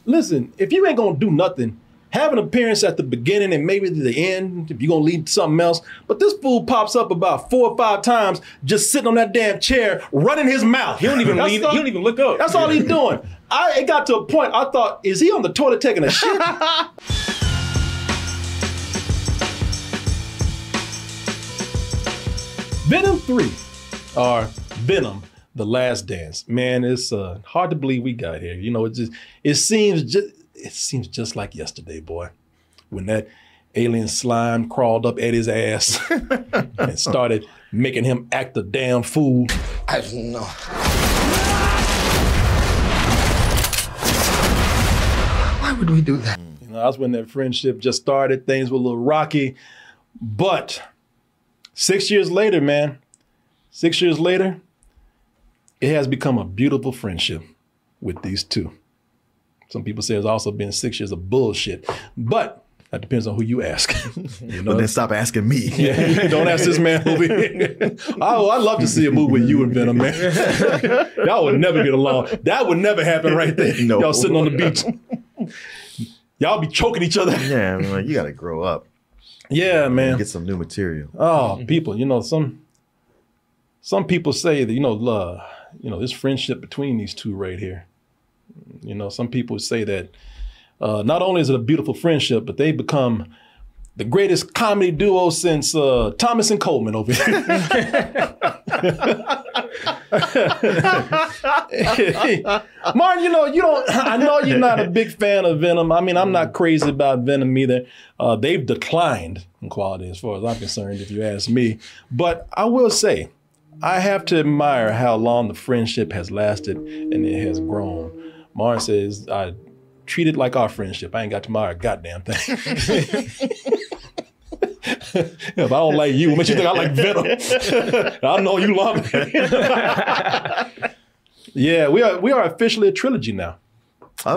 listen, if you ain't gonna do nothing, have an appearance at the beginning and maybe the end if you're gonna lead to something else. But this fool pops up about 4 or 5 times just sitting on that damn chair, running his mouth. He don't even leave, he don't even look up. That's all he's doing. It got to a point I thought, is he on the toilet taking a shit? Venom 3, or Venom The Last Dance. Man, it's hard to believe we got here. You know, it seems just like yesterday, boy, when that alien slime crawled up at his ass and started making him act a damn fool. I don't know. Why would we do that? You know, that's when that friendship just started. Things were a little rocky, but 6 years later, man, 6 years later, it has become a beautiful friendship with these two. Some people say it's also been 6 years of bullshit, but that depends on who you ask. You know? But then stop asking me. Yeah, don't ask this man over here. I'd love to see a movie with you and Venom, man. Y'all would never get along. That would never happen right there. No. Y'all sitting on the beach. Y'all be choking each other. Yeah, I mean, you got to grow up. Yeah, man. Get some new material. Oh, people, you know, some people say that, you know, this friendship between these two right here. You know, some people say that not only is it a beautiful friendship, but they become the greatest comedy duo since Thomas and Coleman over here. Martin, you know, I know you're not a big fan of Venom. I mean, I'm not crazy about Venom either. They've declined in quality as far as I'm concerned, if you ask me. But I will say, I have to admire how long the friendship has lasted and it has grown. Martin says, I treat it like our friendship. I ain't got to admire a goddamn thing. If I don't like you, what makes you think I like Venom? I know you love me. Yeah, we are officially a trilogy now. Oh,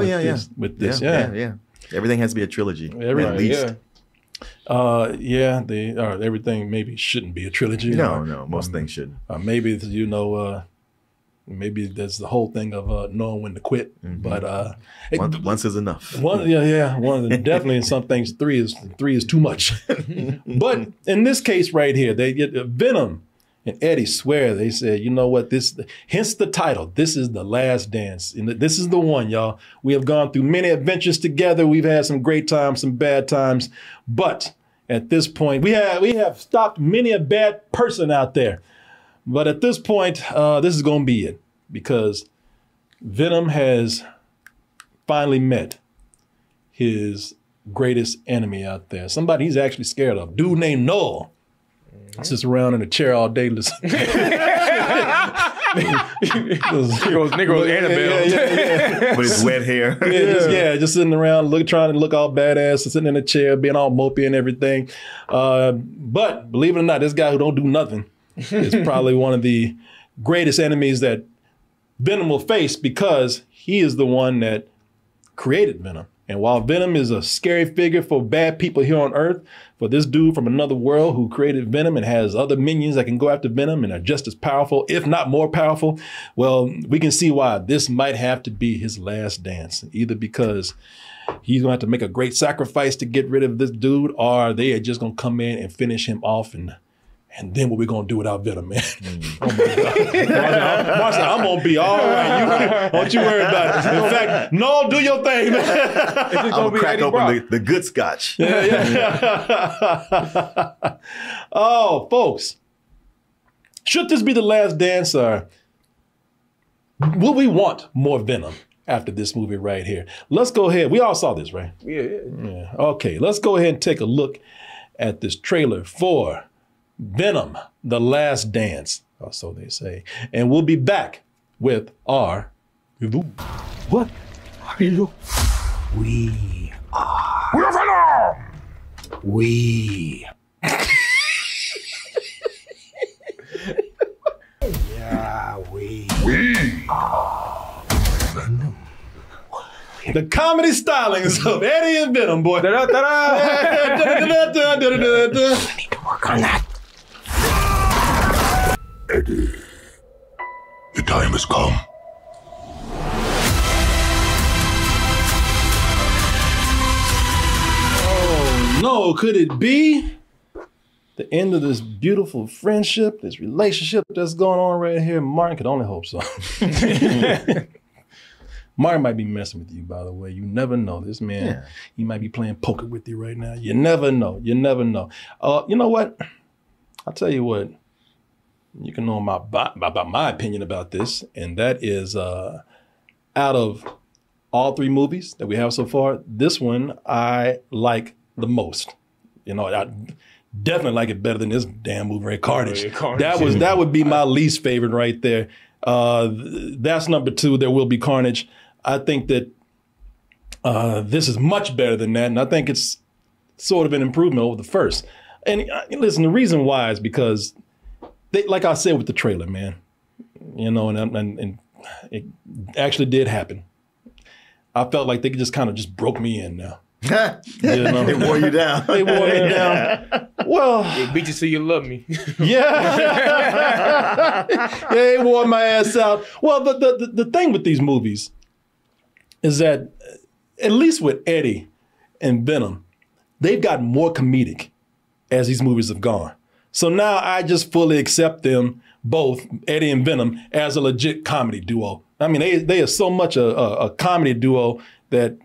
with this. Yeah. Everything has to be a trilogy. Everything, at least. Everything maybe shouldn't be a trilogy. No, most things shouldn't. Maybe, you know, maybe there's the whole thing of knowing when to quit. But once is enough. Definitely in some things, three is too much. But in this case right here, they get Venom and Eddie swear, they said, you know what, hence the title, this is the last dance. And this is the one, y'all. We have gone through many adventures together. We've had some great times, some bad times. But at this point, we have stopped many a bad person out there. But at this point, this is going to be it, because Venom has finally met his greatest enemy out there. Somebody he's actually scared of. Dude named Knull. Sits around in a chair all day listening. Negroes Annabelle. With his wet hair. Just sitting around trying to look all badass, sitting in a chair, being all mopey and everything. But believe it or not, this guy who don't do nothing is probably one of the greatest enemies that Venom will face, because he is the one that created Venom. And while Venom is a scary figure for bad people here on Earth, for this dude from another world who created Venom and has other minions that can go after Venom and are just as powerful, if not more powerful, well, we can see why this might have to be his last dance. Either because he's going to have to make a great sacrifice to get rid of this dude, or they are just going to come in and finish him off, and then what we going to do without Venom, man? Oh my God. Marcel, I'm going to be all right. Don't you worry about it. In fact, no, do your thing, man. I'm going to crack open the good scotch. Oh, folks, should this be the last dance, or will we want more Venom after this movie right here? Let's go ahead. We all saw this, right? Yeah. Okay, let's go ahead and take a look at this trailer for Venom, The Last Dance, or so they say. And we'll be back with our review. What are you? We are Venom! We. Yeah, we are Venom. The comedy stylings of Eddie and Venom, boy. I need to work on that. Eddie, the time has come. so could it be the end of this beautiful friendship, this relationship that's going on right here? Martin could only hope so. Martin might be messing with you, by the way. You never know. This man, he might be playing poker with you right now. You never know. You never know. You know what? I'll tell you what. You can know about my opinion about this, and that is out of all three movies that we have so far, this one I like the most. You know, I definitely like it better than this damn movie, right? Carnage. That would be my least favorite right there. That's number 2. There Will Be Carnage. I think that this is much better than that, and I think it's sort of an improvement over the first. And listen, the reason why is because, like I said with the trailer, man, you know, and it actually did happen. I felt like they just kind of just broke me in now. You know? They wore you down. They wore me down. Well, they beat you so you love me. Yeah. They wore my ass out. Well, the thing with these movies is that, at least with Eddie and Venom, they've gotten more comedic as these movies have gone. So now I just fully accept them, both Eddie and Venom, as a legit comedy duo. I mean, they are so much a comedy duo that,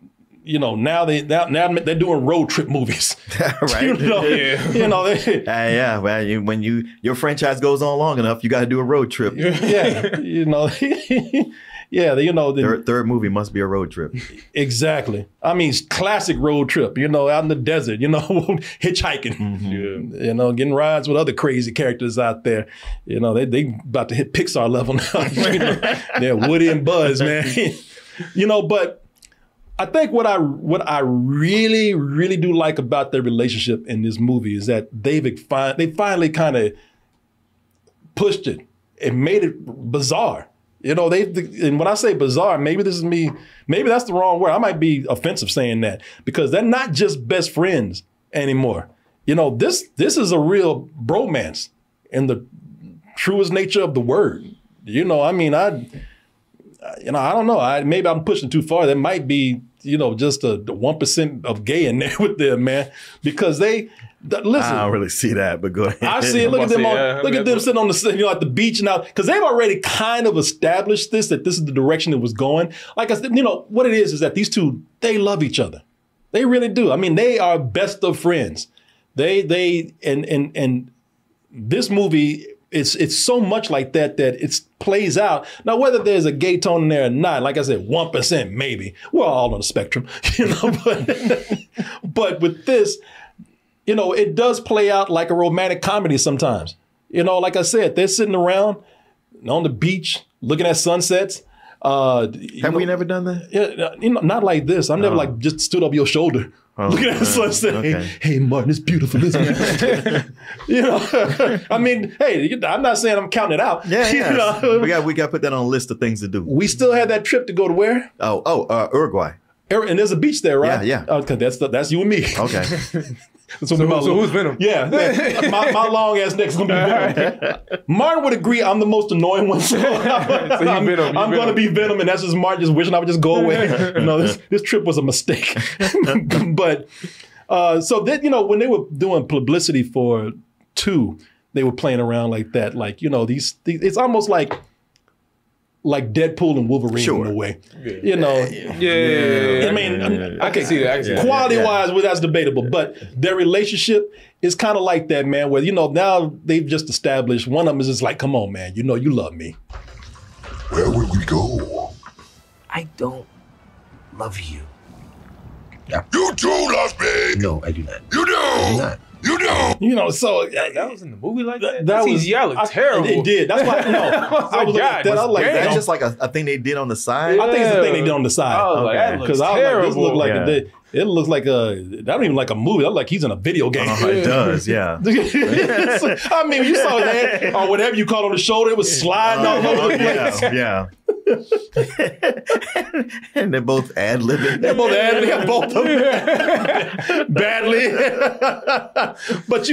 you know, now they're doing road trip movies. Right. You know, you know yeah. Well, when your franchise goes on long enough, you got to do a road trip. Yeah. You know. Yeah, you know. The third movie must be a road trip. Exactly. I mean, classic road trip, you know, out in the desert, you know, hitchhiking, you know, getting rides with other crazy characters out there. You know, they about to hit Pixar level now. You know, they're Woody and Buzz, man. You know, but I think what I really, really do like about their relationship in this movie is that they finally kind of pushed it and made it bizarre. You know, and when I say bizarre, maybe this is me, maybe that's the wrong word. I might be offensive saying that, because they're not just best friends anymore. You know, this is a real bromance in the truest nature of the word. You know, I mean, I don't know. Maybe I'm pushing too far. There might be, you know, just the 1% of gay in there with them, man, because listen. I don't really see that, but go ahead. I see it. Look at them. Look at them sitting on the, you know, at the beach now, because they've already kind of established that this is the direction it was going. Like I said, you know, what it is that these two, they love each other. They really do. I mean, they are best of friends. And this movie, it's so much like that it plays out. Now, whether there's a gay tone in there or not, like I said, 1% maybe. We're all on the spectrum, you know. But with this, you know, it does play out like a romantic comedy sometimes. You know, like I said, they're sitting around on the beach looking at sunsets. Have we never done that? Yeah, you know, not like this. I've never like just stood up your shoulder. Looking at the sunset. Okay. Hey, Martin, it's beautiful, isn't it? You know, I mean, hey, I'm not saying I'm counting it out. Yeah, you know? we got to put that on a list of things to do. We still had that trip to go to where? Uruguay. And there's a beach there, right? Yeah. Okay, that's you and me. Okay. So who's Venom? Yeah, my long ass neck's gonna be Venom. Martin would agree I'm the most annoying one, so I'm gonna be Venom, and that's just Martin just wishing I would just go away. You know, this trip was a mistake. But so that, you know, when they were doing publicity for 2, they were playing around like that, like, you know, these it's almost like Deadpool and Wolverine in a way. You know. I mean, I can see that. Quality-wise, well, that's debatable. But their relationship is kind of like that, man, where, you know, now they've just established, one of them is just like, come on, man, you know you love me. Where would we go? I don't love you. You do love me. No, I do not. You do. I do not. You know. You know, so that was in the movie like that. That was y'all look terrible. It did. That's why I was like, that. I was like, that's just like a thing they did on the side. I think it's the thing they did on the side. Because I was like, this looked like it looks like that don't even like a movie. That look like he's in a video game. It does, yeah. I mean, you saw that or whatever you call on the shoulder, it was sliding all over the place. Yeah. And they're both ad-libbing. They're both ad-libbing, both of them badly.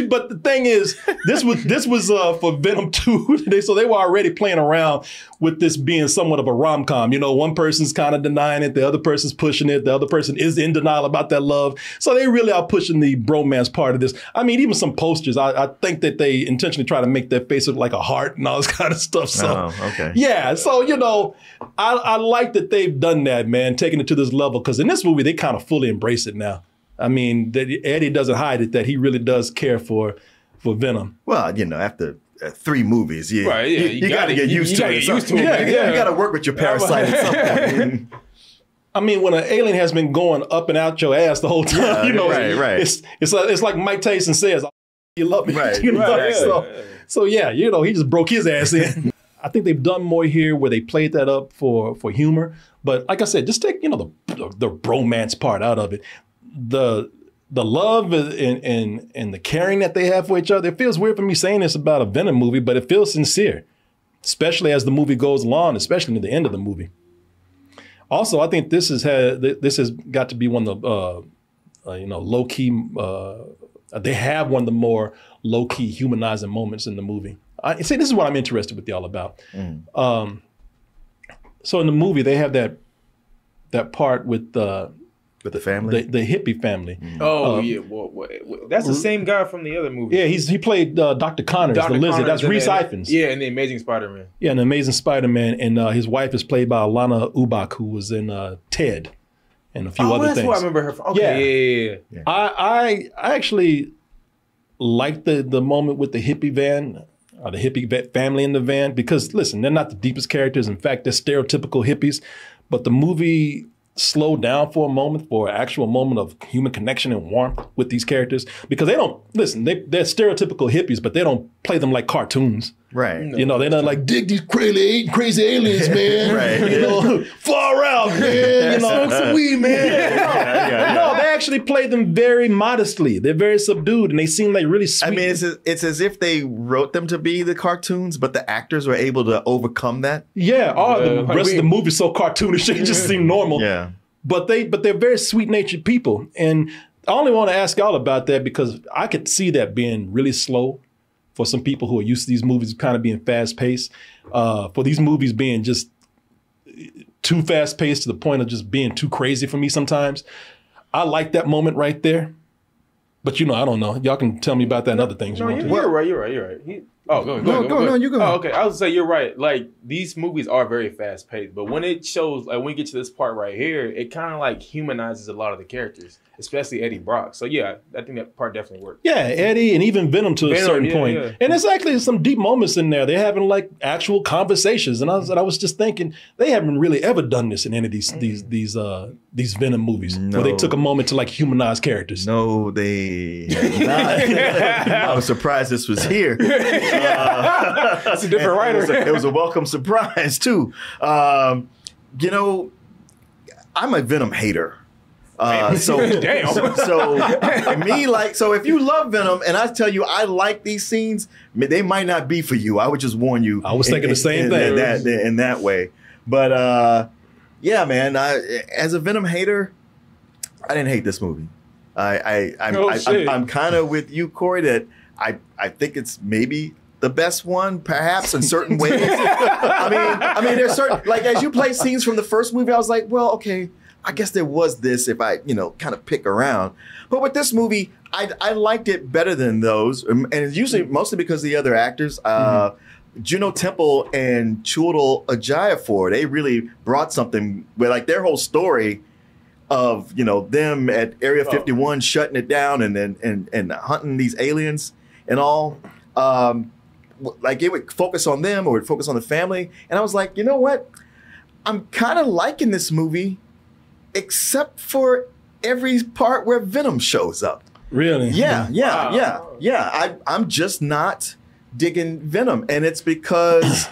but the thing is, this was for Venom 2. So they were already playing around with this being somewhat of a rom-com. You know, one person's kind of denying it, the other person's pushing it, the other person is in denial about that love. So they really are pushing the bromance part of this. I mean, even some posters, I think that they intentionally try to make their face look like a heart and all this kind of stuff. So, okay. Yeah, so, you know, I like that they've done that, man, taking it to this level, because in this movie, they kind of fully embrace it now. I mean, Eddie doesn't hide it, that he really does care for Venom. Well, you know, after 3 movies, you got to get used to it. Yeah, you got to work with your parasite at some point. I mean, when an alien has been going up and out your ass the whole time, you know, right. It's like Mike Tyson says, "You love me," right? You know? So yeah, you know, he just broke his ass in. I think they've done more here where they played that up for humor, but like I said, just take, you know, the bromance part out of it, the love and the caring that they have for each other. It feels weird for me saying this about a Venom movie, but it feels sincere, especially as the movie goes along, especially near the end of the movie. Also, I think this has got to be one of the you know, low key. They have one of the more low key humanizing moments in the movie. See, this is what I'm interested with y'all about. So in the movie, they have that part with the family, the hippie family. Oh yeah, well, that's the same guy from the other movie. Yeah, he played Dr. Connors, the lizard. That's Rhys Ifans. Yeah, in the Amazing Spider-Man. Yeah, in the Amazing Spider-Man, and his wife is played by Alana Ubach, who was in Ted and a few other things. That's who I remember her from. Okay, yeah. I actually like the moment with the hippie van. The hippie family in the van, because listen, they're not the deepest characters. In fact, they're stereotypical hippies, but the movie slowed down for a moment, for an actual moment of human connection and warmth with these characters, because they don't, listen, they're stereotypical hippies, but they don't play them like cartoons. Right. You know, they're not like, dig these crazy aliens, man. Right. You know, far out, man. You know, smoke some weed, man. No, they actually play them very modestly. They're very subdued, and they seem like really sweet. I mean, it's as if they wrote them to be the cartoons, but the actors were able to overcome that. Yeah. The rest of the movie's so cartoonish, they just seem normal. Yeah. But they're very sweet-natured people. And I only want to ask y'all about that because I could see that being really slow for some people who are used to these movies kind of being fast-paced. For these movies being just too fast-paced to the point of just being too crazy for me sometimes. I like that moment right there. But, you know, I don't know. Y'all can tell me about that and other things. No, you're right. You're right. Go. No, you go. Oh, okay. I was say you're right. Like, these movies are very fast paced, but when it shows, like when we get to this part right here, it kind of like humanizes a lot of the characters, especially Eddie Brock. So yeah, I think that part definitely worked. Yeah, Eddie and even Venom to a certain point. Yeah. And there's actually some deep moments in there. They're having like actual conversations, and I was just thinking they haven't really ever done this in any of these Venom movies where they took a moment to like humanize characters. No, they have not. I was surprised this was here. That's a different writer. It was a welcome surprise too. You know, I'm a Venom hater. So if you love Venom and I tell you I like these scenes, they might not be for you. I would just warn you. I was thinking the same thing in that way. But yeah, man, as a Venom hater, I didn't hate this movie. I'm kind of with you, Corey, that I think it's maybe the best one, perhaps in certain ways. I mean, there's certain, like as you play scenes from the first movie, I was like, well, okay, I guess there was this if I, kind of pick around. But with this movie, I liked it better than those, and it's usually mostly because of the other actors. Juno Temple and Chiwetel Ejiofor, they really brought something where like their whole story of them at Area 51 shutting it down and hunting these aliens and all. Like it would focus on them or it would focus on the family. And I was like, you know what? I'm kind of liking this movie, except for every part where Venom shows up. Really? Yeah. I'm just not digging Venom. And it's because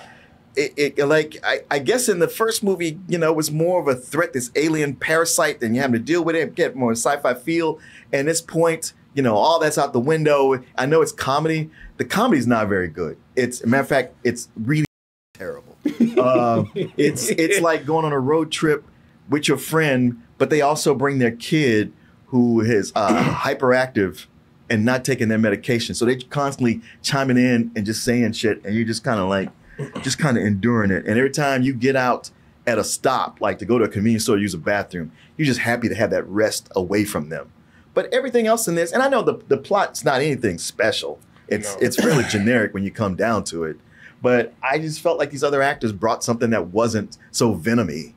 I guess in the first movie, it was more of a threat, this alien parasite, and you have to deal with it, get more sci-fi feel. And this point, all that's out the window. I know it's comedy. The comedy's not very good. It's, a matter of fact, it's really terrible. It's like going on a road trip with your friend, but they also bring their kid who is hyperactive and not taking their medication. So they're constantly chiming in and just saying shit, and you're just kind of enduring it. And every time you get out at a stop, like to go to a convenience store, use a bathroom, you're just happy to have that rest away from them. But everything else in this, and I know the plot's not anything special. It's fairly generic when you come down to it. But I just felt like these other actors brought something that wasn't so venomy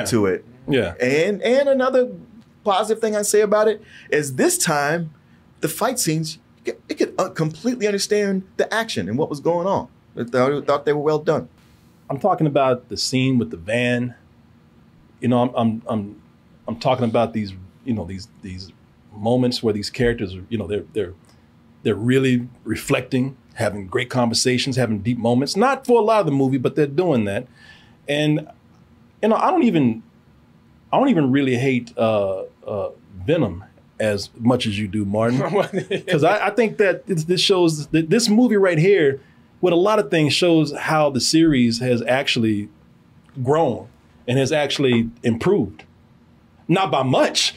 to it. Yeah. And another positive thing I say about it is this time, the fight scenes, it could completely understand the action and what was going on. I thought they were well done. I'm talking about the scene with the van. You know, I'm talking about these, you know, these moments where these characters are, you know, they're really reflecting, having great conversations, having deep moments. Not for a lot of the movie, but they're doing that. And you know, I don't even really hate Venom as much as you do, Martin, because I think that this shows that this movie right here, with a lot of things, shows how the series has actually grown and has actually improved. Not by much,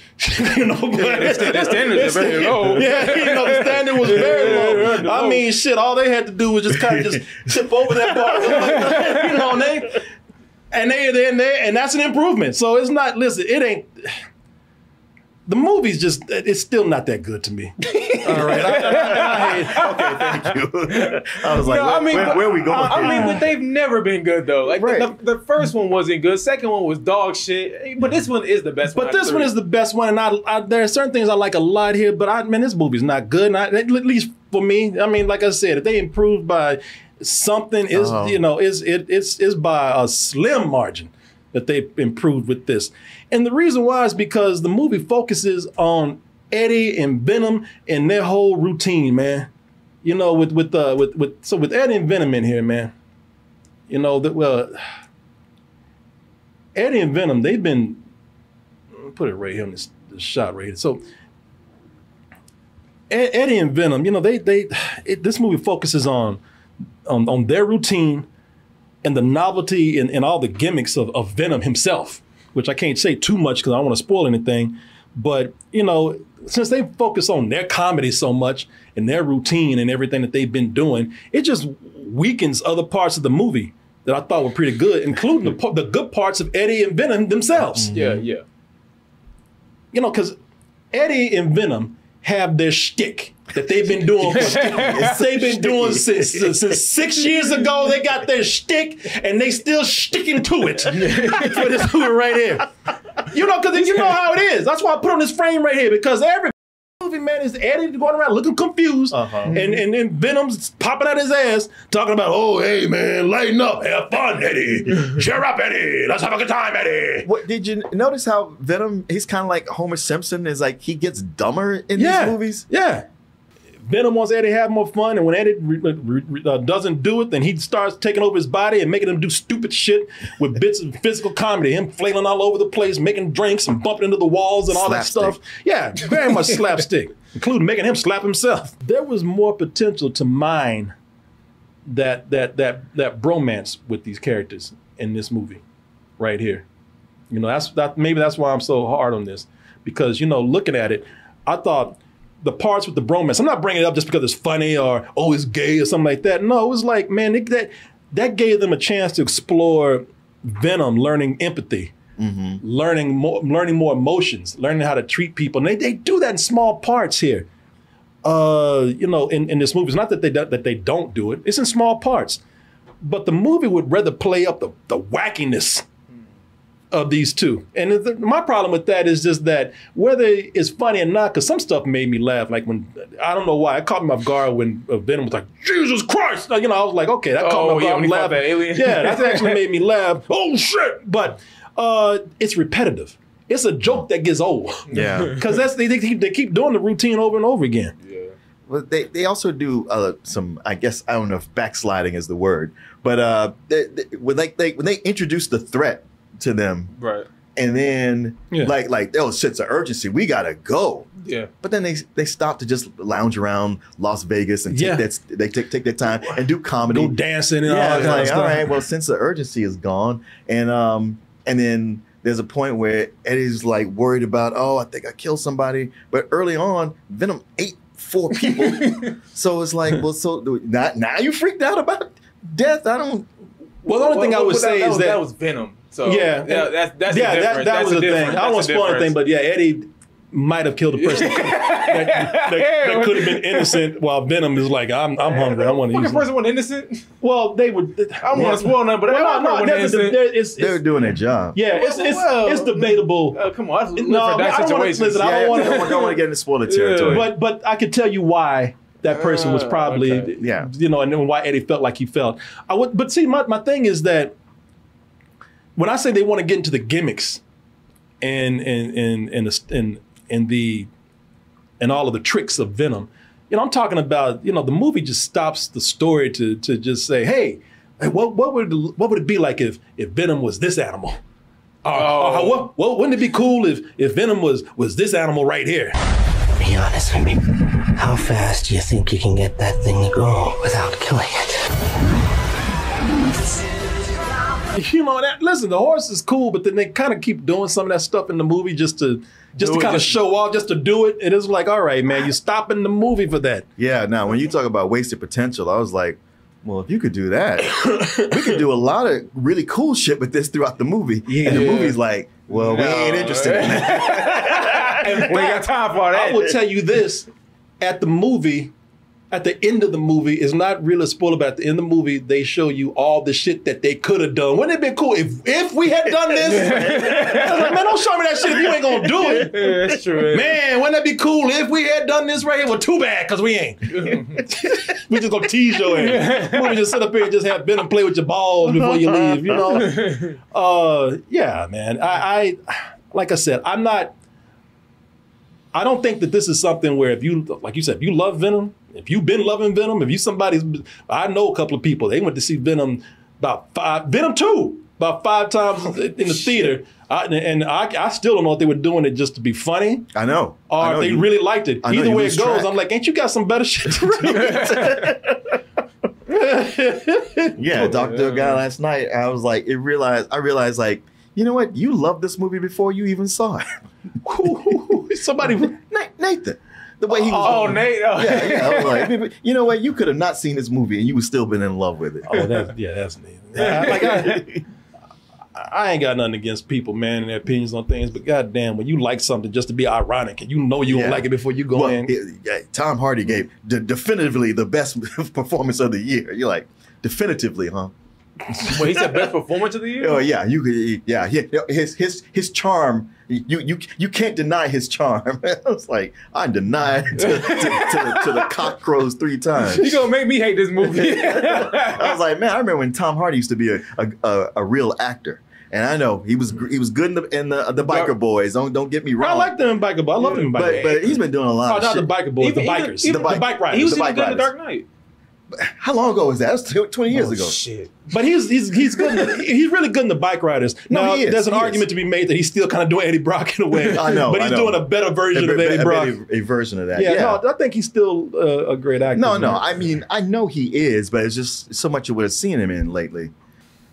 you know, but the standards are very low. Yeah, you know, the standard was very low. I mean, shit, all they had to do was just kind of just tip over that bar, you know, and that's an improvement. So it's not, listen, it ain't, the movie's just, it's still not that good to me. All right. Okay, thank you. I was like, where are we going? I mean, but they've never been good, though. Like, the first one wasn't good. Second one was dog shit. But this one is the best one. But this one is the best one. And there are certain things I like a lot here, but man, this movie's not good. And at least for me, I mean, like I said, if they improved by something, you know, it's by a slim margin that they improved with this. And the reason why is because the movie focuses on Eddie and Venom and their whole routine, man. You know, with Eddie and Venom in here, man. You know that Eddie and Venom, they've been, put it right here on this shot right here. So Eddie and Venom, you know, this movie focuses on their routine and the novelty and all the gimmicks of Venom himself, which I can't say too much because I don't want to spoil anything. But, you know, since they focus on their comedy so much and their routine and everything that they've been doing, it just weakens other parts of the movie that I thought were pretty good, including the good parts of Eddie and Venom themselves. Yeah. You know, because Eddie and Venom have their shtick that they've been doing. They've been doing since 6 years ago. They got their shtick, and they still sticking to it for this movie right here. You know, because you know how it is. That's why I put on this frame right here, because every movie, man, is Eddie going around looking confused, and Venom's popping out his ass talking about, oh, hey, man, lighten up, have fun, Eddie. Cheer up, Eddie. Let's have a good time, Eddie. What, did you notice how Venom, he's kind of like Homer Simpson, is like he gets dumber in these movies? Yeah. Venom wants Eddie to have more fun, and when Eddie doesn't do it, then he starts taking over his body and making him do stupid shit with bits of physical comedy, him flailing all over the place, making drinks and bumping into the walls and all that stuff. Yeah, very much slapstick, including making him slap himself. There was more potential to mine that bromance with these characters in this movie, right here. You know, maybe that's why I'm so hard on this, because, you know, looking at it, I thought the parts with the bromance, I'm not bringing it up just because it's funny or, oh, it's gay or something like that. No, it was like, man, that gave them a chance to explore Venom learning empathy, learning more emotions, learning how to treat people. And they do that in small parts here. You know, in this movie. It's not that they don't do it. It's in small parts. But the movie would rather play up the wackiness of these two. And my problem with that is just that whether it's funny or not, because some stuff made me laugh. Like when, I don't know why, it caught me off guard when Venom was like, Jesus Christ! You know, I was like, okay, that caught me off guard. Laugh. That alien. Yeah, that actually made me laugh. Oh shit! But it's repetitive. It's a joke that gets old. Yeah. Because they keep doing the routine over and over again. Yeah. Well, they also do some, I guess, I don't know if backsliding is the word, but when they introduce the threat to them, right? And then like oh, sense of urgency, we gotta go. Yeah. But then they stop to just lounge around Las Vegas and take their time and do comedy. Go dancing and all Yeah, that it's kind of like, stuff. all right, well, since the urgency is gone, and then there's a point where Eddie's like worried about, oh, I think I killed somebody. But early on, Venom ate 4 people. So it's like, well, so now you freaked out about death? I don't. Well, the only thing I would say is that was Venom. So yeah, that's that was the thing. I don't want to spoil anything, but yeah, Eddie might have killed a person that could have been innocent, while Venom is like, I'm hungry. I want to eat. Fucking person was innocent. Well, they would. I don't want to spoil nothing, but They're doing their job. Yeah, it's debatable. Come on, No, I don't want to get into spoiler territory. But I could tell you why that person was probably, and then why Eddie felt like he felt. But see, my thing is that when I say they want to get into the gimmicks and all of the tricks of Venom, I'm talking about, the movie just stops the story to just say, hey, what would it be like if Venom was this animal? Wouldn't it be cool if Venom was this animal right here? Be honest with me. How fast do you think you can get that thing to go without killing it? Listen, the horse is cool, but then they kind of keep doing some of that stuff in the movie just to kind of show off, just to do it. And it's like, all right, man, you're stopping the movie for that. Yeah, now when you talk about wasted potential, I was like, well, if you could do that, we could do a lot of really cool shit with this throughout the movie. Yeah. And the movie's like, well, we ain't interested in that. We ain't got time for that. I will tell you this, at the end of the movie, it's not really a spoiler, but at the end of the movie, they show you all the shit that they could have done. Wouldn't it be cool if we had done this? I was like, man, don't show me that shit if you ain't gonna do it. Yeah, that's true. Man, wouldn't that be cool if we had done this right here? Well, too bad, because we ain't. We just gonna tease your ass. We just sit up here and just have Venom play with your balls before you leave, Yeah, man. I like I said, I don't think that this is something where if you, like you said, if you love Venom, if you've been loving Venom, I know a couple of people, they went to see Venom Venom 2 about 5 times in the theater. I still don't know if they were doing it just to be funny. I know. Or if they really liked it. Either way it goes, I'm like, ain't you got some better shit to do? Yeah, talked to a guy last night. I was like, I realized like, you know what? You loved this movie before you even saw it. Somebody, Nathan. The way he was. Oh, Nate. Oh. Yeah. I was like, you know what? You could have not seen this movie and you would still been in love with it. Oh, that's neat. I ain't got nothing against people, man, and their opinions on things, but goddamn, when you like something just to be ironic and you know you don't like it before you go in. Tom Hardy gave definitively the best performance of the year. You're like, definitively, huh? Wait, he said best performance of the year? Oh yeah, his charm. You can't deny his charm. I was like, I denied to the cock crows 3 times. You gonna make me hate this movie? I was like, man, I remember when Tom Hardy used to be a real actor. And I know he was good in the Biker Boys. Don't get me wrong. I like them in Biker Boys. I love them in Biker Boys. But he's been doing a lot of shit. Not the Biker Boys, the Bikers. The Bike Riders. He was the even Bike good in Riders. The Dark Knight. How long ago was that? That was 20 years ago. Shit. But he's good. He's really good in the Bike Riders. Now, he is. There's an argument to be made that he's still kind of doing Eddie Brock in a way. I know. But he's doing a better version of Eddie Brock. A version of that. Yeah, no, I think he's still a great actor. No. I mean, I know he is, but it's just so much of what I've seen him in lately.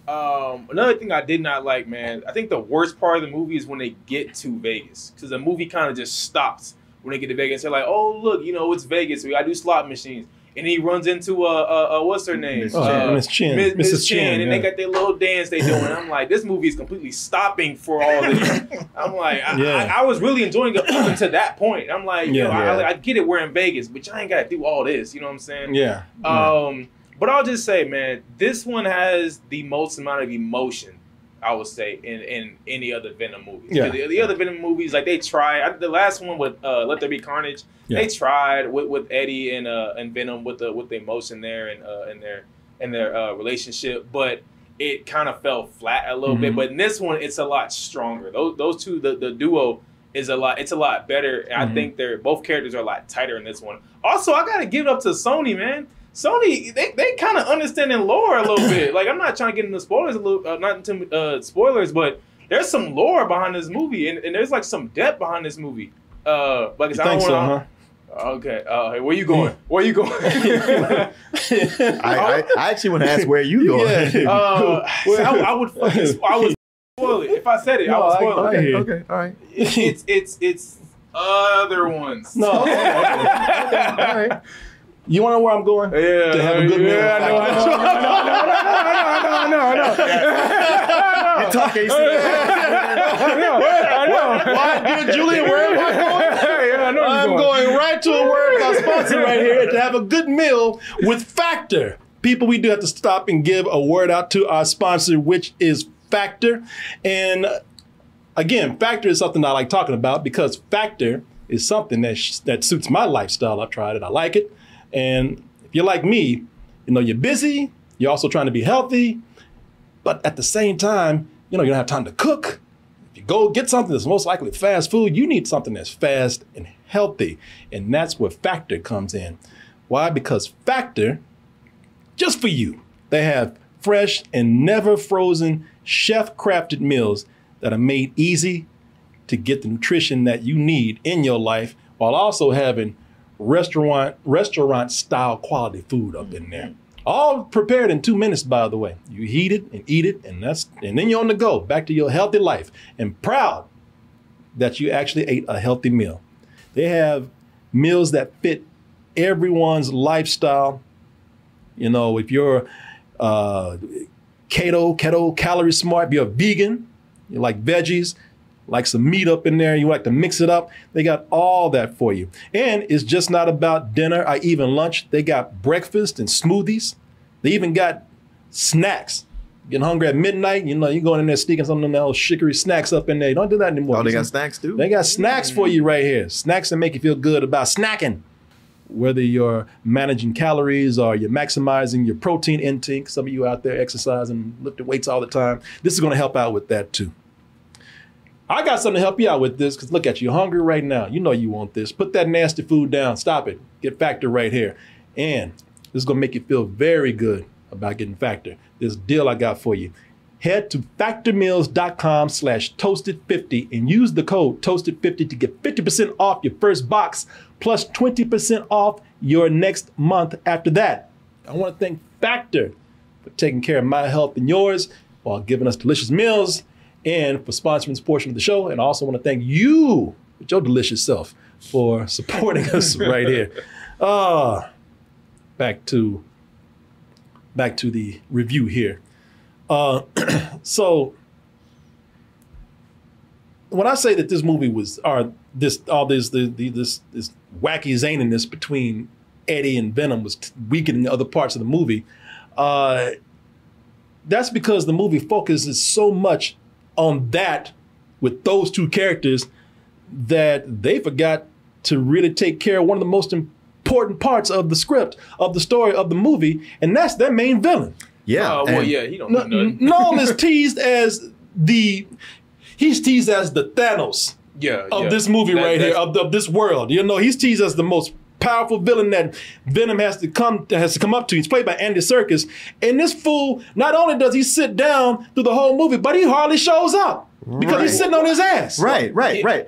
Another thing I did not like, man, I think the worst part of the movie is when they get to Vegas. Because the movie kind of just stops when they get to Vegas. They're like, oh, look, it's Vegas. We got to do slot machines. And he runs into what's her name? Miss Chin. Mrs. Chin. And they got their little dance they doing. I'm like, this movie is completely stopping for all this. I'm like, I was really enjoying it up until that point. I'm like, I get it, we're in Vegas, but y'all ain't got to do all this. You know what I'm saying? Yeah. But I'll just say, man, this one has the most amount of emotion, I would say, in any other Venom movies. Yeah. The other Venom movies, like they tried. The last one with Let There Be Carnage, they tried with Eddie and Venom with the emotion there and their relationship, but it kind of fell flat a little bit. But in this one, it's a lot stronger. Those two, the duo is a lot better. And I think both characters are a lot tighter in this one. Also, I gotta give it up to Sony, man. Sony, they kind of understanding lore a little bit. Like, I'm not trying to get into spoilers not into spoilers, but there's some lore behind this movie, and there's like some depth behind this movie. Because I think don't so, want huh? Okay. Hey, where you going? Where you going? I actually want to ask where you going. I would spoil it. If I said it, I would spoil it. Okay, all right. It's other ones. No. Okay. All right. You want to know where I'm going? Yeah. To have a good meal. I know. You talking? Why, dear Julian, where am I going? I'm going right to a word with our sponsor right here to have a good meal with Factor. People, we do have to stop and give a word out to our sponsor, which is Factor. And again, Factor is something I like talking about because Factor is something that suits my lifestyle. I've tried it. I like it. And if you're like me, you're busy. You're also trying to be healthy. But at the same time, you don't have time to cook. If you go get something that's most likely fast food, you need something that's fast and healthy. And that's where Factor comes in. Why? Because Factor, just for you, they have fresh and never frozen chef-crafted meals that are made easy to get the nutrition that you need in your life while also having restaurant style quality food up in there. All prepared in 2 minutes, by the way. You heat it and eat it, and then you're on the go, back to your healthy life. And proud that you actually ate a healthy meal. They have meals that fit everyone's lifestyle. If you're keto, calorie smart, if you're a vegan, you like veggies, like some meat up in there, you like to mix it up, they got all that for you. And it's just not about dinner or even lunch. They got breakfast and smoothies. They even got snacks. Getting hungry at midnight, you're going in there sneaking some of them little chicory snacks up in there. You don't do that anymore. Oh, they got snacks too? They got snacks for you right here. Snacks that make you feel good about snacking. Whether you're managing calories or you're maximizing your protein intake, some of you out there exercising, lifting weights all the time, this is going to help out with that too. I got something to help you out with this because look at you, you're hungry right now. You know you want this. Put that nasty food down. Stop it. Get Factor right here. And this is going to make you feel very good about getting Factor. This deal I got for you. Head to factormeals.com/toasted50 and use the code toasted50 to get 50% off your first box plus 20% off your next month after that. I want to thank Factor for taking care of my health and yours while giving us delicious meals and for sponsoring this portion of the show. And I also want to thank you with your delicious self for supporting us right here. Back to the review here. So when I say that this movie was this wacky zaniness between Eddie and Venom was weakening other parts of the movie, that's because the movie focuses so much on that with those two characters that they forgot to really take care of one of the most important parts of the script, of the story of the movie, and that's their main villain. Yeah. He don't do nothing. Knull is teased as the Thanos of this movie here, of this world. He's teased as the most powerful villain that Venom has to come up to. He's played by Andy Serkis. And this fool, not only does he sit down through the whole movie, but he hardly shows up. Because he's sitting on his ass. Right.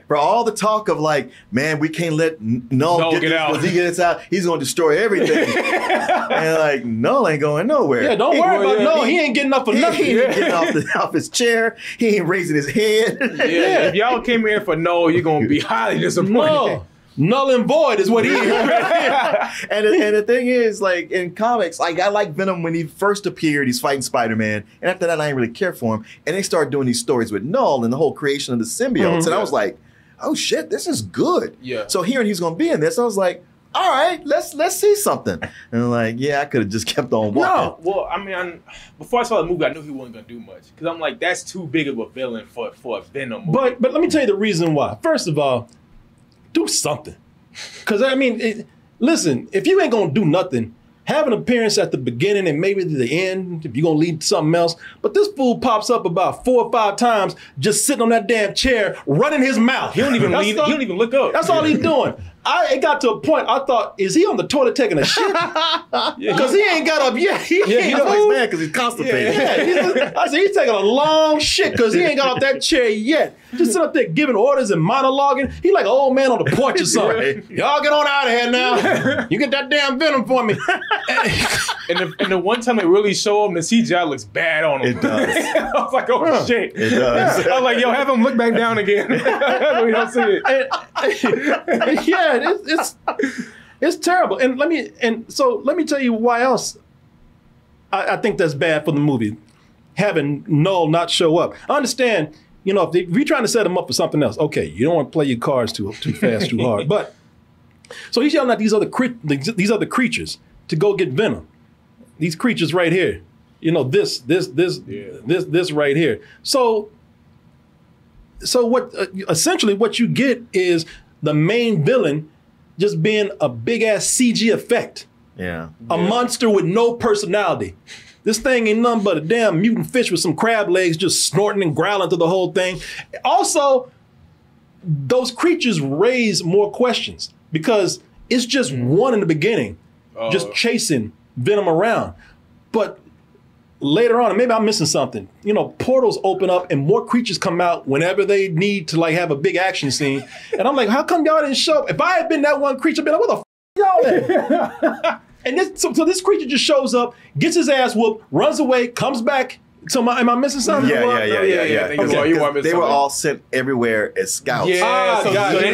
For all the talk of like, man, we can't let Knull get out. Because he gets out, he's going to destroy everything. And like, Knull ain't going nowhere. Yeah, don't worry about Knull. He ain't getting up for nothing. He ain't getting off his chair. He ain't raising his head. Yeah. If y'all came here for Knull, you're going to be highly disappointed. Null and void is what he is. and the thing is, like in comics, like I like Venom when he first appeared, he's fighting Spider-Man, and after that I didn't really care for him. And they started doing these stories with Knull and the whole creation of the symbiotes, and I was like, oh shit, this is good. Yeah. So hearing he's gonna be in this, I was like, all right, let's see something. And I'm like, yeah, I could have just kept on walking. No, well, I mean, before I saw the movie, I knew he wasn't gonna do much because I'm like, that's too big of a villain for a Venom movie. But let me tell you the reason why. First of all, do something. Because, I mean, listen, if you ain't going to do nothing, have an appearance at the beginning and maybe to the end if you're going to lead something else. But this fool pops up about 4 or 5 times just sitting on that damn chair, running his mouth. He don't even leave, he don't even look up. That's all he's doing. It got to a point, I thought, is he on the toilet taking a shit? Because he ain't got up yet. He looks mad because he's constipated. I said, he's taking a long shit because he ain't got off that chair yet. just sit up there giving orders and monologuing. He like an old man on the porch or something. Right. Y'all get on out of here now. You get that damn Venom for me. And the one time they really show him, the CGI looks bad on him. It does. I was like, oh shit. It does. I was like, yo, have him look back down again. We don't see it. Yeah, it's terrible. And let me tell you why else I think that's bad for the movie. Having Knull not show up. I understand, if you're trying to set him up for something else, okay, you don't want to play your cards too fast, too hard. But so he's yelling at these other creatures to go get Venom. These creatures right here. This right here. So what essentially what you get is the main villain just being a big ass CG effect. Yeah. A monster with no personality. This thing ain't nothing but a damn mutant fish with some crab legs just snorting and growling through the whole thing. Also, those creatures raise more questions because it's just one in the beginning, just chasing Venom around. But later on, and maybe I'm missing something, portals open up and more creatures come out whenever they need to have a big action scene. And I'm like, how come y'all didn't show up? If I had been that one creature, I'd be like, what the y'all at? And so this creature just shows up, gets his ass whooped, runs away, comes back. So am I missing something? Yeah. Okay, They were all sent everywhere as scouts. Yeah,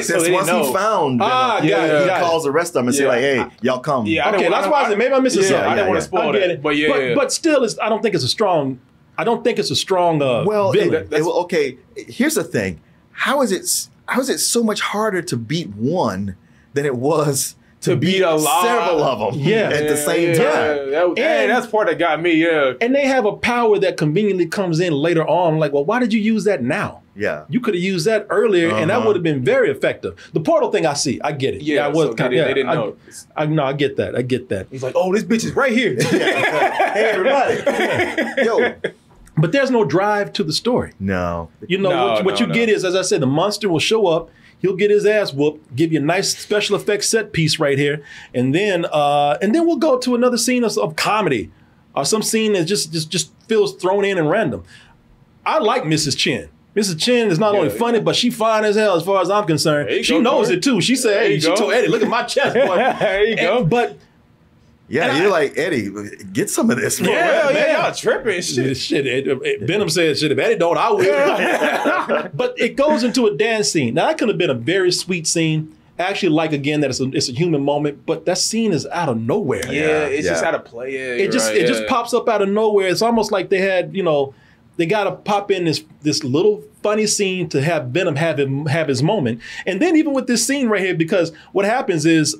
Since once he found Venom, he calls the rest of them and say like, "Hey, y'all come." Yeah, okay, that's why I said maybe I'm missing something. I didn't want to spoil it, but but still, I don't think it's a strong. Villain. Okay. Here's the thing: how is it so much harder to beat one than it was to beat a lot, several of them at the same time? That's part that got me. Yeah, and they have a power that conveniently comes in later on. Like, well, why did you use that now? Yeah, you could have used that earlier, and that would have been very effective. The portal thing, I get it. Yeah, they didn't know. I get that. He's like, oh, this bitch is right here. Hey, everybody, yo. But there's no drive to the story. No. What you get is, as I said, the monster will show up. He'll get his ass whooped, give you a nice special effects set piece right here, and then we'll go to another scene of comedy, or some scene that just feels thrown in and random. I like Mrs. Chen. Mrs. Chen is not only funny, but she fine as hell as far as I'm concerned. She knows it too. She said, "Hey," she told Eddie, "Look at my chest, boy." There you go. But yeah, you're like, Eddie, get some of this. Yeah, man, y'all tripping. Shit. Venom said, "Shit, if Eddie don't, I will." But it goes into a dance scene. Now, that could have been a very sweet scene. I actually like, again, that it's a human moment, but that scene is out of nowhere. Yeah, it's just out of play. Yeah, it just pops up out of nowhere. It's almost like they had, they got to pop in this little funny scene to have Venom have his moment. And then even with this scene right here, because what happens is,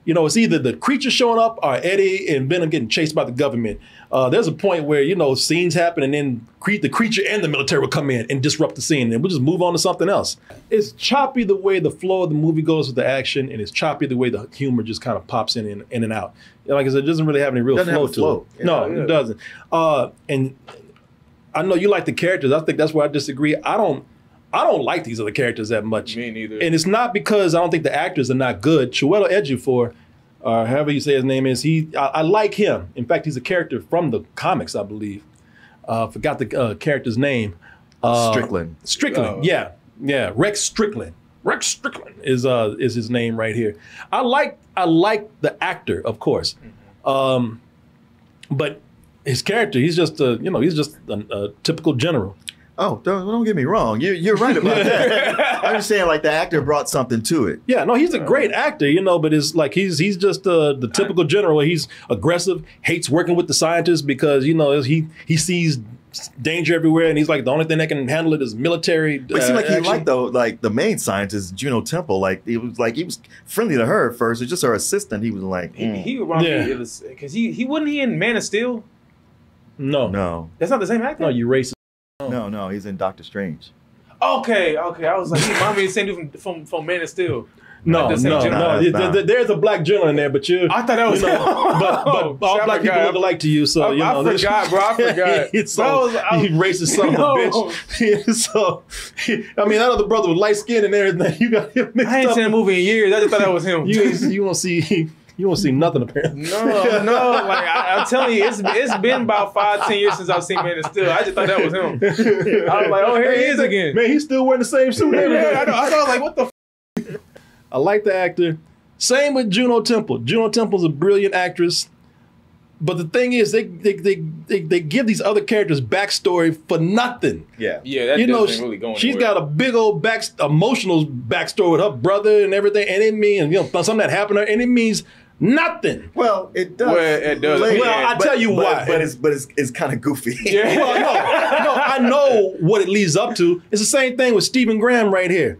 it's either the creature showing up or Eddie and Venom getting chased by the government. There's a point where, scenes happen and then the creature and the military will come in and disrupt the scene and we'll just move on to something else. It's choppy the way the flow of the movie goes with the action, and it's choppy the way the humor just kind of pops in and out. Like I said, it doesn't really have any real flow to it. Yeah, no, it doesn't. And I know you like the characters. I think that's where I disagree. I don't like these other characters that much. Me neither. And it's not because I don't think the actors are not good. Chiwetel Ejiofor, however you say his name is, I like him. In fact, he's a character from the comics, I believe. Forgot the character's name. Strickland. Strickland, yeah. Rex Strickland. Rex Strickland is his name right here. I like the actor, of course, but his character, he's just a typical general. Oh, don't get me wrong. You're right about that. I'm just saying, like, the actor brought something to it. Yeah, no, he's a great actor, but it's like he's just the typical general. He's aggressive, hates working with the scientists because he sees danger everywhere, and he's like, the only thing that can handle it is military. But it seemed like he liked the main scientist, Juno Temple. Like he was friendly to her at first. It's just her assistant. He was like, he because he wasn't he in Man of Steel. No, that's not the same actor. No, you racist. No, he's in Doctor Strange. Okay. I was like, he might be the same dude from Man of Steel. No. There's a black general in there, but I thought that was but all black people look alike to you, so I forgot, bro. I forgot. You racist son of a bitch. So, that other brother with light skin and everything, you got him mixed up. I ain't seen a movie in years. I just thought that was him. You won't see. You don't see nothing apparently. No. Like I'm telling you, it's been about 5-10 years since I've seen Man of Steel. I just thought that was him. I was like, oh, here he is again. Man, he's still wearing the same suit. Yeah, I thought like, what the? I like the actor. Same with Juno Temple. Juno Temple's a brilliant actress. But the thing is, they give these other characters backstory for nothing. Yeah. Yeah, that doesn't really go anywhere. She's got a big old emotional backstory with her brother and everything, and it means something that happened to her, and it means nothing. Well, it does. Well, it does. Later. Well, I'll tell you why. But it's kind of goofy. Yeah. Well, no, I know what it leads up to. It's the same thing with Stephen Graham right here.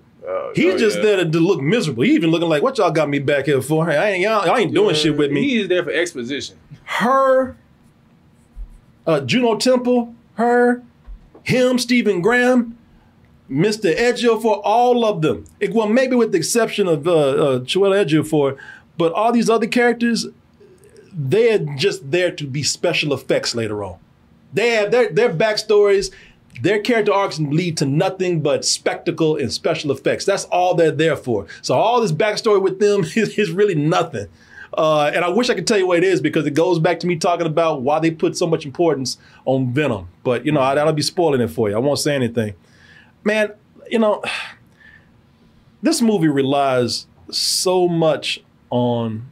He's just there to look miserable. He even looking like, what y'all got me back here for? Hey, y'all ain't doing shit with me. He's there for exposition. Her, Juno Temple, him, Stephen Graham, Mr. Ejiofor, all of them. Well, maybe with the exception of Chiwetel Ejiofor, but all these other characters, they're just there to be special effects later on. They have their backstories. Their character arcs lead to nothing but spectacle and special effects. That's all they're there for. So all this backstory with them is really nothing. And I wish I could tell you what it is because it goes back to me talking about why they put so much importance on Venom. But, that'll be spoiling it for you. I won't say anything. Man, this movie relies so much on,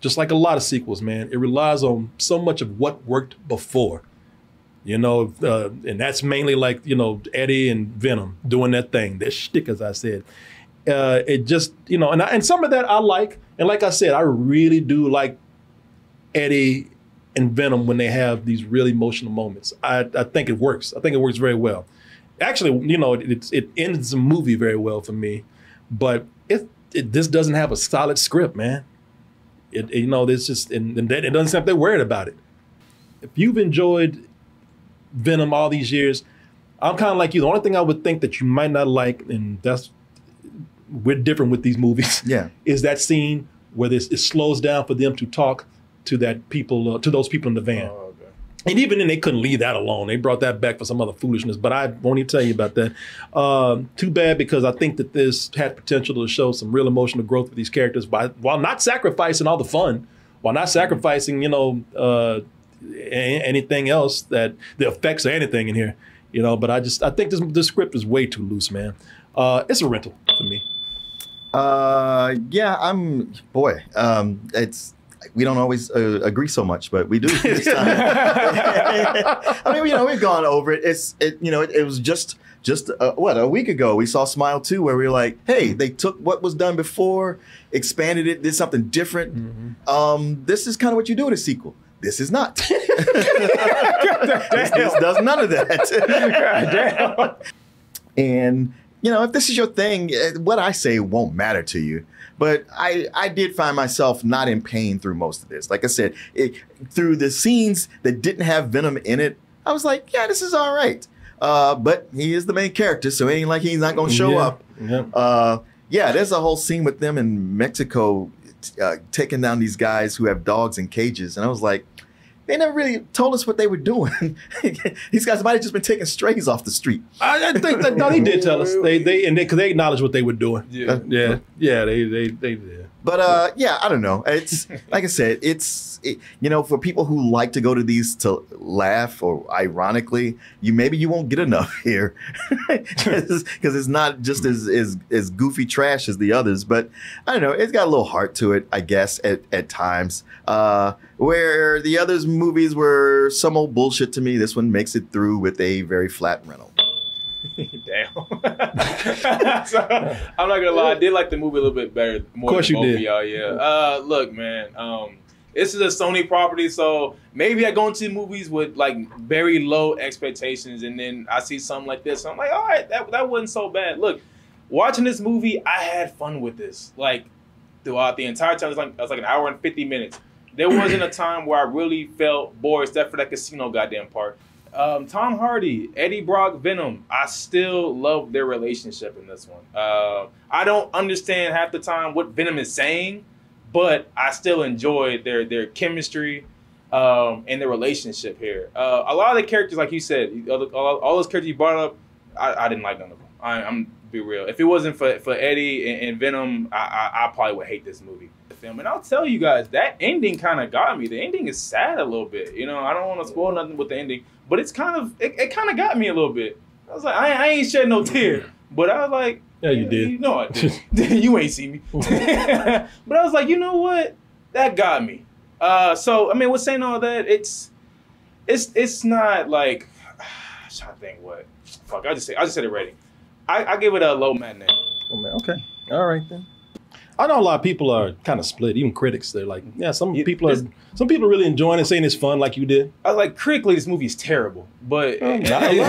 just like a lot of sequels, man, it relies on so much of what worked before. And that's mainly like, Eddie and Venom doing that thing, their shtick, as I said. It just, and some of that I like. And like I said, I really do like Eddie and Venom when they have these really emotional moments. I think it works. I think it works very well. Actually, it ends the movie very well for me. But this doesn't have a solid script, man. It's just, and it doesn't seem like they're worried about it. If you've enjoyed Venom all these years, I'm kind of like you. The only thing I would think that you might not like, and we're different with these movies, is that scene where it slows down for them to talk to those people in the van. Oh, okay. And even then, they couldn't leave that alone. They brought that back for some other foolishness, but I won't even tell you about that. Too bad, because I think that this had potential to show some real emotional growth for these characters while not sacrificing all the fun, while not sacrificing, anything else, that the effects or anything in here, but I think this script is way too loose, man. It's a rental for me. It's, we don't always agree so much, but we do this time. I mean, we've gone over it. It was just a week ago we saw Smile 2, where we were like, hey, they took what was done before, expanded it, did something different. Mm-hmm. This is kind of what you do in a sequel. This is not. This does none of that. And, if this is your thing, what I say won't matter to you. But I did find myself not in pain through most of this. Like I said, through the scenes that didn't have Venom in it, I was like, yeah, this is all right. But he is the main character, so it ain't like he's not going to show up. Yeah. There's a whole scene with them in Mexico taking down these guys who have dogs in cages. And I was like, they never really told us what they were doing. These guys might have just been taking strays off the street. I think that, no, they did tell us. They acknowledged what they were doing. They did. But I don't know. It's like I said, for people who like to go to these to laugh or ironically, maybe you won't get enough here because it's not just as goofy trash as the others. But I don't know. It's got a little heart to it, I guess, at times. Where the others movies were some old bullshit to me, this one makes it through with a very flat rental. Damn. So, I'm not gonna lie, I did like the movie a little bit better. More, of course, you did. Y'all, yeah. Look, man. This is a Sony property, so maybe I go into the movies with like very low expectations, and then I see something like this. So I'm like, all right, that wasn't so bad. Look, watching this movie, I had fun with this. Like throughout the entire time, it was like an hour and 50 minutes. There wasn't a time where I really felt bored, except for that casino goddamn part. Tom Hardy, Eddie Brock, Venom, I still love their relationship in this one. I don't understand half the time what Venom is saying, but I still enjoy their chemistry and their relationship here. A lot of the characters, like you said, all those characters you brought up, I didn't like none of them. I'm be real. If it wasn't for Eddie and Venom, I probably would hate this movie. film, and I'll tell you guys that ending kind of got me. The ending is sad a little bit. You know, I don't want to spoil nothing with the ending, but it's kind of it kind of got me a little bit. I was like, I ain't shed no tear, but I was like, yeah, you did. You know I did. You ain't see me, but I was like, you know what, that got me. So I mean, with saying all that, it's not like I'm trying to think what. Fuck, I just said it rating. I give it a low matinee. Oh man, okay, all right then. I know a lot of people are kind of split, even critics. They're like, yeah, some people are really enjoying it, saying it's fun, like you did. I like critically, this movie is terrible, but critically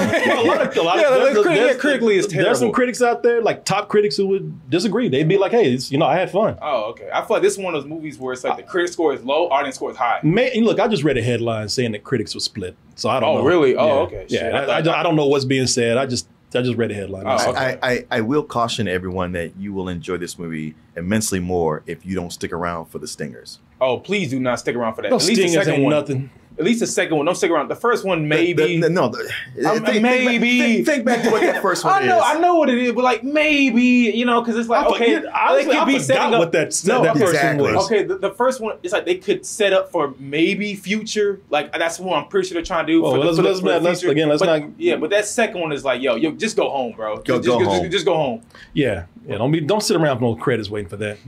is terrible. There's some critics out there, like top critics, who would disagree. They'd be like, hey, I had fun. Oh, okay. I feel like this is one of those movies where it's like the critic score is low, audience score is high. Look, I just read a headline saying that critics were split, so I don't know. Oh, really? Yeah. Oh, okay. Yeah, I don't know what's being said. I just read a headline. Oh, okay. I will caution everyone that you will enjoy this movie immensely more if you don't stick around for the stingers. Oh, please do not stick around for that. No, at least the second ain't one. Nothing. At least the second one. Don't stick around. The first one, maybe. Think back to what that first one is. I know what it is, but like maybe, because it's like, okay, I forgot what that first one was. Okay, the first one, it's like they could set up for maybe future. Like that's what I'm pretty sure they're trying to do. Let's not. Yeah, but that second one is like, yo, just go home, bro. Go home. Just go home. Yeah. Don't sit around for no credits waiting for that.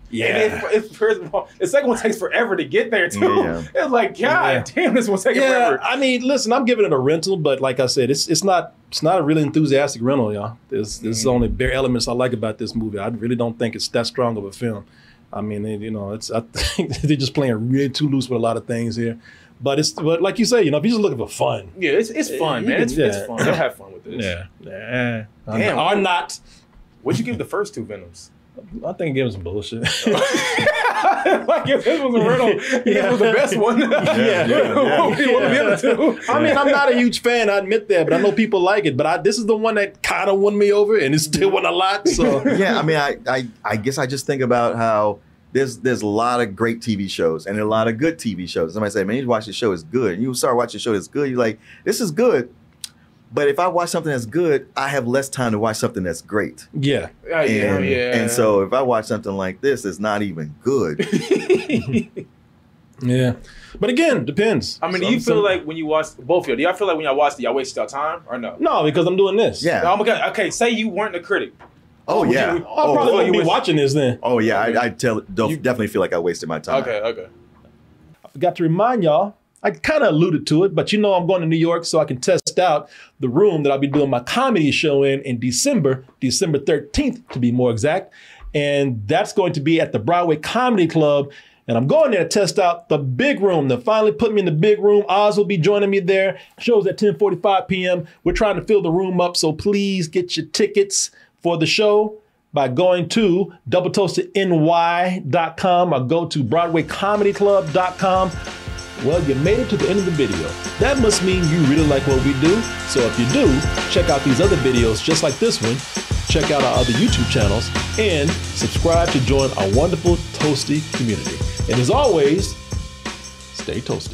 Yeah. And first of all, the second one takes forever to get there too. Yeah. It's like, God damn, this one's taking forever. I mean, listen, I'm giving it a rental, but like I said, it's not a really enthusiastic rental, y'all. There's only bare elements I like about this movie. I really don't think it's that strong of a film. I mean, I think they're just playing really too loose with a lot of things here. But like you say, if you're just looking for fun. Yeah, it's fun, man. It's fun. You'll have fun with this. Yeah. Damn. Or not. What'd you give the first two Venoms? I think it gave him some bullshit. Like if this was a riddle, this was the best one. I mean, I'm not a huge fan, I admit that, but I know people like it. But this is the one that kind of won me over, and it still won a lot. So yeah, I mean, I guess I just think about how there's a lot of great TV shows and a lot of good TV shows. Somebody say, man, you watch the show, it's good. And you start watching a show that's good, you're like, this is good. But if I watch something that's good, I have less time to watch something that's great. Yeah. And so if I watch something like this, it's not even good. Yeah. But again, depends. I mean, do you feel like when you watch, both of you, do y'all feel like when y'all watched it, y'all wasted your time or no? No, because I'm doing this. Yeah. Oh my God. Okay, say you weren't a critic. Oh, yeah. I probably wouldn't be watching this then. Oh, yeah. I definitely feel like I wasted my time. Okay. I forgot to remind y'all, I kind of alluded to it, but I'm going to New York so I can test out the room that I'll be doing my comedy show in December 13th to be more exact. And that's going to be at the Broadway Comedy Club. And I'm going there to test out the big room. They finally put me in the big room. Oz will be joining me there. Show's at 10:45 p.m. We're trying to fill the room up, so please get your tickets for the show by going to doubletoastedny.com or go to BroadwayComedyClub.com. Well, you made it to the end of the video. That must mean you really like what we do. So if you do, check out these other videos just like this one. Check out our other YouTube channels and subscribe to join our wonderful Toasty community. And as always, stay toasty.